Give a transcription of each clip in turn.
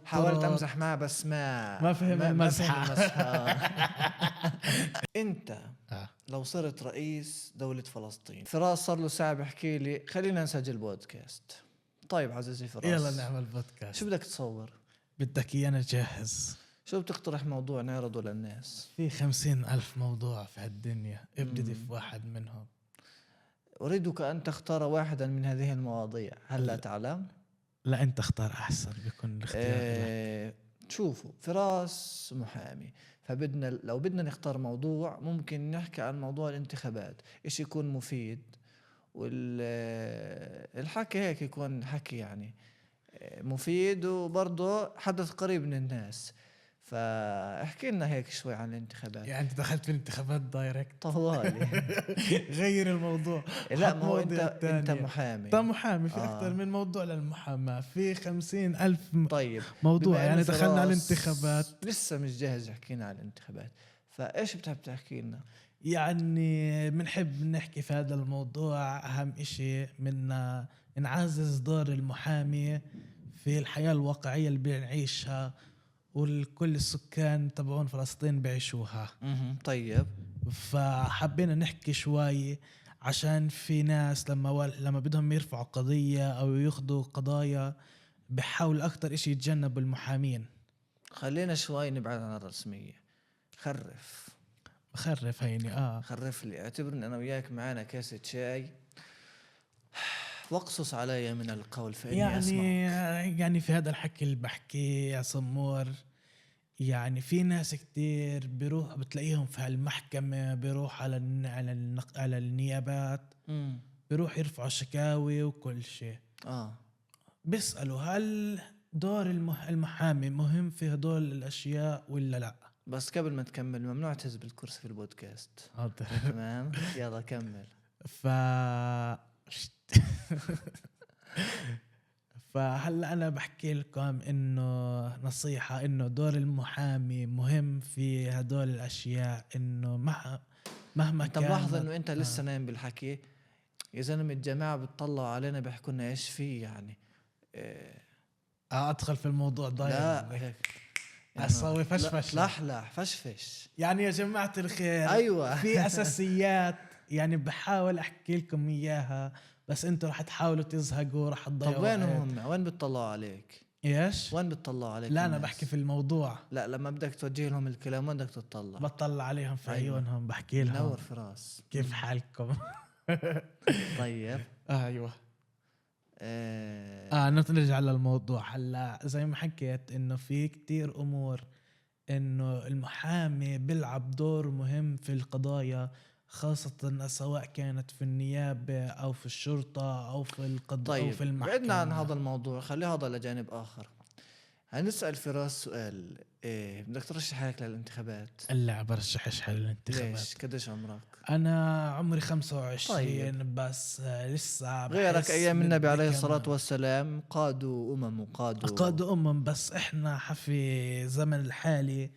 حاولت امزح معه بس ما فهم المزحة. انت لو صرت رئيس دولة فلسطين، فراس صار له ساعة بحكي لي خلينا نسجل بودكاست. طيب عزيزي فراس، يلا نعمل بودكاست. شو بدك تصور؟ بدك ايانا جاهز؟ شو بتقترح موضوع نعرضه للناس؟ في 50,000 موضوع في هالدنيا، ابتدي في واحد منهم. أريدك أن تختار واحدا من هذه المواضيع، هل لا تعلم؟ لا أنت اختار أحسن، بيكون الاختيار شوفوا، فراس محامي، فبدنا لو بدنا نختار موضوع ممكن نحكي عن موضوع الانتخابات، إيش يكون مفيد، والحكي هيك يكون حكي يعني مفيد وبرضه حدث قريب من الناس. فاحكي لنا هيك شوي عن الانتخابات. يعني انت دخلت في الانتخابات دايركت طوالي. غير الموضوع. لا ما هو انت محامي. طب محامي في اكثر من موضوع للمحاماة، في 50,000 طيب موضوع. يعني دخلنا على الانتخابات، لسه مش جاهز حكينا على الانتخابات، فايش بتحب تحكي لنا؟ يعني بنحب نحكي في هذا الموضوع. اهم اشي منا نعزز دور المحامي في الحياة الواقعية اللي بنعيشها والكل السكان تبعون فلسطين بيعيشوها. طيب فحبينا نحكي شوي، عشان في ناس لما بدهم يرفعوا قضية أو ياخدوا قضايا بحاول أكتر إشي يتجنبوا المحامين. خلينا شوي نبعد عن الرسمية. خرف هيني خرف لي، اعتبرني أنا وياك معانا كاسة شاي واقصص علي من القول فإني أسمع. يعني في هذا الحكي اللي بحكي يا سمور، يعني في ناس كتير بيروح بتلاقيهم في هالمحكمة، بيروح على النيابات، بيروح يرفعوا شكاوي وكل شيء. بيسألوا هل دور المحامي مهم في هدول الأشياء ولا لا؟ بس قبل ما تكمل ممنوع تهز بالكرسي في البودكاست. تمام يلا كمل. فهلا أنا بحكي لكم إنه نصيحة، إنه دور المحامي مهم في هدول الأشياء. إنه مهما أنت ملاحظ إنه أنت لسه نايم بالحكي يا زلمة. الجماعة بتطلعوا علينا بيحكوا لنا إيش فيه يعني. أدخل في الموضوع ضايع. لا هيك أسوي فشفش. لح فشفش يعني يا جماعة الخير. أيوة. في أساسيات يعني بحاول أحكي لكم إياها، بس أنتوا رح تحاولوا تزهقوا، رح تضيعوا. طب وين بتطلعوا عليك؟ إيش؟ وين بتطلعوا عليك؟ لا أنا بحكي في الموضوع. لا لما بدك توجه لهم الكلام وين بدك تطلع؟ بطلع عليهم في عيونهم، بحكي لهم نور في راس كيف حالكم. طيب أيوة. نرجع للموضوع. هلا زي ما حكيت إنه في كتير أمور إنه المحامي بيلعب دور مهم في القضايا، خاصة سواء كانت في النيابة أو في الشرطة أو في القضاء أو في المحكمة. بعدنا عن هذا الموضوع، خلي هذا لجانب آخر. هنسأل فراس سؤال. بدك ترشح حالك للانتخابات؟ لا برشحش حالي للانتخابات. ليش؟ قديش عمرك؟ أنا عمري 25. طيب. بس لسه غيرك أيام النبي عليه الصلاة والسلام قادوا أمم بس إحنا في زمن الحالي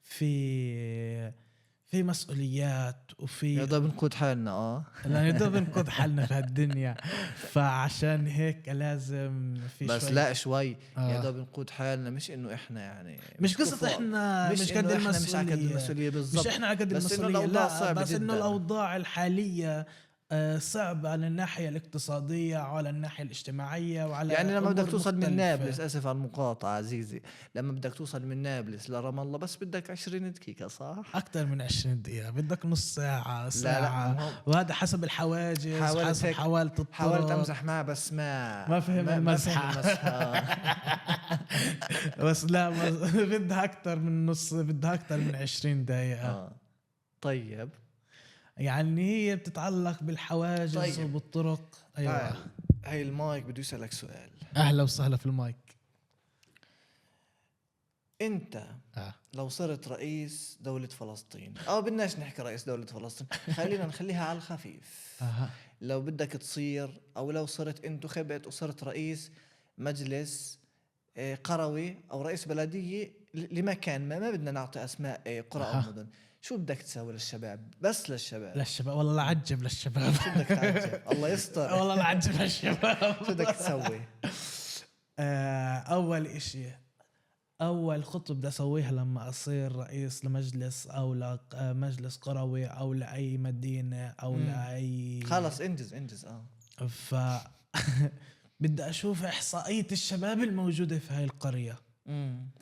في مسؤوليات وفي يا دوب نقود حالنا. لا يا دوب نقود حالنا في هالدنيا. فعشان هيك لازم في بس شوي. لا شوي يا دوب نقود حالنا، مش انه احنا يعني مش قصة احنا مش قد المسؤولية بالضبط، مش احنا على قد المسؤولية. لا بس انه الاوضاع الحالية صعب على الناحية الاقتصادية وعلى الناحية الاجتماعية وعلى يعني لما بدك توصل من نابلس، اسف على المقاطعة عزيزي، لما بدك توصل من نابلس لرام الله بس بدك 20 دقيقة صح؟ اكثر من 20 دقيقة، بدك نص ساعة. لا. وهذا حسب الحواجز، حسب حاولت امزح معه بس ما فهم المزحة. بس لا بدها اكثر من نص، بدها اكثر من 20 دقيقة. طيب يعني هي بتتعلق بالحواجز. طيب. وبالطرق. أيوة. هاي المايك بده يسألك سؤال. أهلا وسهلا في المايك. أنت لو صرت رئيس دولة فلسطين، أو بدناش نحكي رئيس دولة فلسطين، خلينا نخليها على الخفيف. لو بدك تصير، أو لو صرت انتخبت وصرت رئيس مجلس قروي أو رئيس بلدية لمكان ما بدنا نعطي أسماء قرى أو مدن، شو بدك تسوي للشباب؟ بس للشباب والله لا عجب للشباب. شو بدك تعجب؟ الله يستر. والله لا عجب للشباب. شو بدك تسوي؟ اول اشي، اول خطوه بدي اسويها لما اصير رئيس لمجلس او لمجلس قروي او لاي مدينه او لاي، خلص انجز ف بدي اشوف احصائيه الشباب الموجوده في هاي القريه.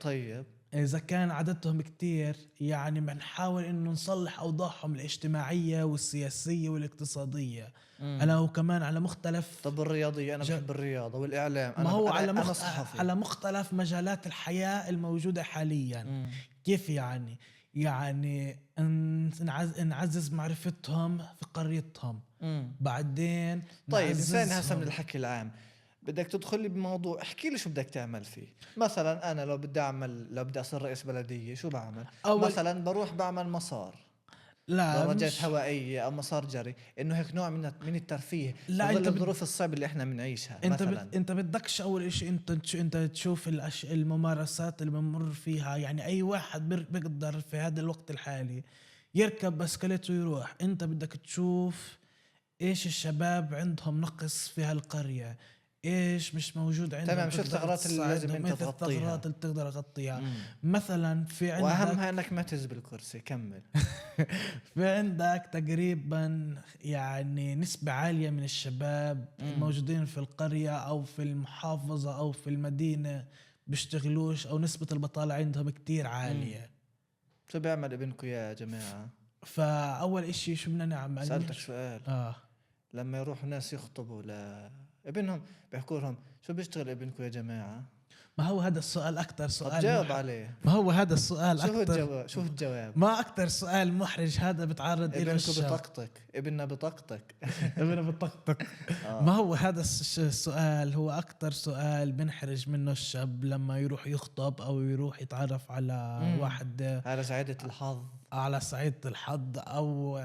طيب إذا كان عددهم كتير يعني بنحاول إنه نصلح أوضاعهم الاجتماعية والسياسية والاقتصادية. أنا وكمان على مختلف. طب الرياضية أنا بحب الرياضة والإعلام، ما هو أنا صحفي. على مختلف مجالات الحياة الموجودة حاليا. كيف يعني نعزز معرفتهم في قريتهم. بعدين طيب ثاني هسه من الحكي العام بدك تدخل لي بموضوع، احكي لي شو بدك تعمل فيه. مثلا انا لو بدي اصير رئيس بلديه شو بعمل؟ مثلا بروح بعمل مسار، لا دراجات هوائيه او مسار جري، انه هيك نوع من الترفيه في ظل الظروف الصعبه اللي احنا بنعيشها. انت بدكش اول شيء انت تشوف الممارسات اللي بمر فيها. يعني اي واحد بيقدر في هذا الوقت الحالي يركب بسكليت ويروح. انت بدك تشوف ايش الشباب عندهم نقص في هالقرية، ايش مش موجود عندهم. تمام، شو الثغرات اللي لازم انت تغطيها؟ الثغرات اللي تقدر تغطيها. مثلا في عندك، واهمها انك ما تهز بالكرسي. كمل. في عندك تقريبا يعني نسبة عالية من الشباب الموجودين في القرية او في المحافظة او في المدينة بيشتغلوش، او نسبة البطالة عندهم كتير عالية. شو بيعمل ابنكم يا جماعة؟ فاول اشي شو بدنا نعمل؟ سألتك سؤال. لما يروحوا ناس يخطبوا لابنهم بيحكوا لهم شو بيشتغل ابنكم يا جماعة؟ ما هو هذا السؤال أكتر سؤال جاوب عليه. ما هو هذا السؤال شو الجواب؟ ما أكتر سؤال محرج هذا بتعرض إلى الشاب. ابننا بطاقتك ابننا بطاقتك. ما هو هذا السؤال هو أكتر سؤال بنحرج منه الشاب لما يروح يخطب أو يروح يتعرف على واحد على سعيدة الحظ، أو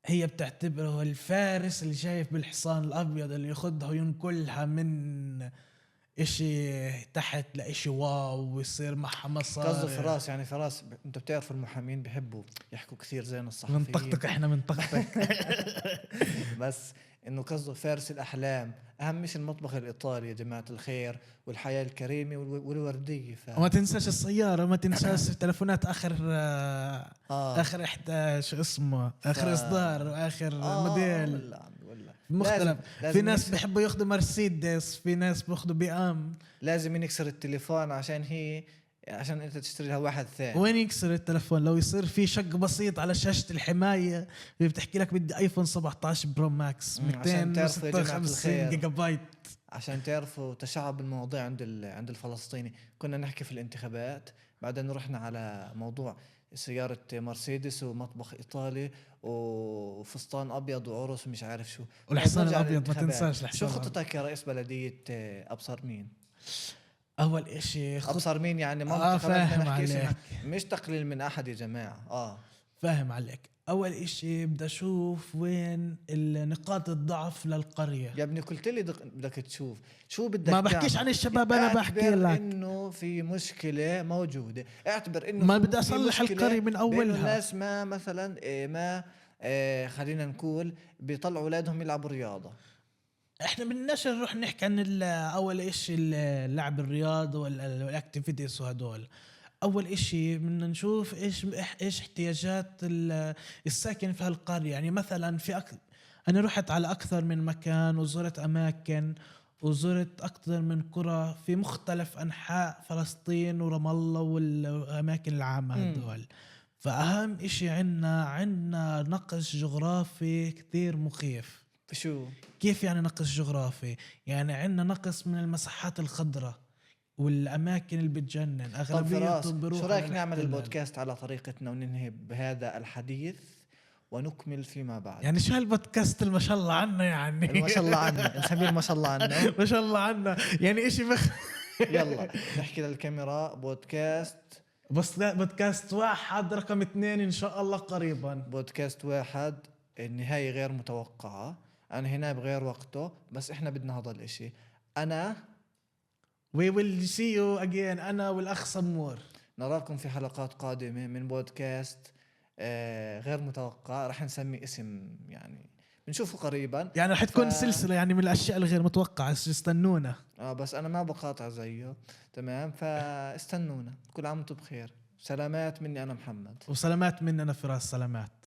هي بتعتبره الفارس اللي شايف بالحصان الأبيض اللي ياخدها وينقلها من إشي تحت لإشي واو ويصير معها مصاري. قصده فراس، يعني فراس. انتوا بتعرفوا المحامين بيحبوا يحكوا كثير زين الصحفيين. منطقتك احنا منطقتك. بس انه قصده فارس الاحلام. اهم مش المطبخ الايطالي يا جماعه الخير، والحياه الكريمه والورديه. وما تنساش السياره، ما تنساش التلفونات اخر شو اسمه اخر اصدار واخر موديل مختلف. في ناس بيحبوا ياخذوا مرسيدس، في ناس بياخذوا بي لازم يكسر التليفون عشان انت تشتري لها واحد ثاني. وين يكسر التلفون؟ لو يصير في شق بسيط على شاشة الحماية بتحكي لك بدي ايفون 17 برو ماكس 256 جيجا بايت. عشان تعرفوا تشعب المواضيع عند الفلسطيني. كنا نحكي في الانتخابات، بعدين رحنا على موضوع سيارة مرسيدس ومطبخ إيطالي وفستان أبيض وعرس ومش عارف شو، والحصان الأبيض. ما تنساش شو خطتك يا رئيس بلدية أبصر مين؟ أول إشي أبصر مين يعني منطقة فاهم عليك. مش تقليل من أحد يا جماعة. فاهم عليك. أول إشي بدي أشوف وين نقاط الضعف للقرية. يا ابني قلت لي بدك تشوف شو بدك. ما بحكيش عن الشباب، أنا بحكي لك إنه في مشكلة موجودة. اعتبر إنه ما بدي أصلح القرية من أولها. الناس ما مثلا خلينا نقول بيطلعوا أولادهم يلعبوا رياضة. احنا بدناش نروح نحكي عن اول اشي اللعب الرياضة والاكتيفيتيز وهدول. اول اشي بدنا نشوف ايش احتياجات الساكن في هالقرية. يعني مثلا انا رحت على اكثر من مكان وزرت اماكن وزرت اكثر من قرى في مختلف انحاء فلسطين ورام الله والاماكن العامة هدول. فاهم اشي عنا نقص جغرافي كثير مخيف. شو كيف يعني نقص جغرافي؟ يعني عندنا نقص من المساحات الخضراء والأماكن اللي بتجنن. أغلبيتهم بروح. شو رأيك نعمل البودكاست على طريقتنا وننهي بهذا الحديث ونكمل فيما بعد؟ يعني شو هالبودكاست ما شاء الله عنا، يعني ما شاء الله عنا نسميه ما شاء الله عنا. ما شاء الله عنا يعني إشي يلا نحكي للكاميرا بودكاست 1 رقم 2 إن شاء الله قريبا. بودكاست 1 النهاية غير متوقعة، أنا هنا بغير وقته، بس إحنا بدنا هذا الإشي. We will see you again. أنا والأخ سمور. نراكم في حلقات قادمة من بودكاست غير متوقع. رح نسمي اسم يعني بنشوفه قريبا. يعني رح تكون سلسلة يعني من الأشياء الغير متوقعة، استنونا. بس أنا ما بقاطع زيه. تمام، فاستنونا. كل عام وانتم بخير. سلامات مني أنا محمد. وسلامات مني أنا فراس. سلامات.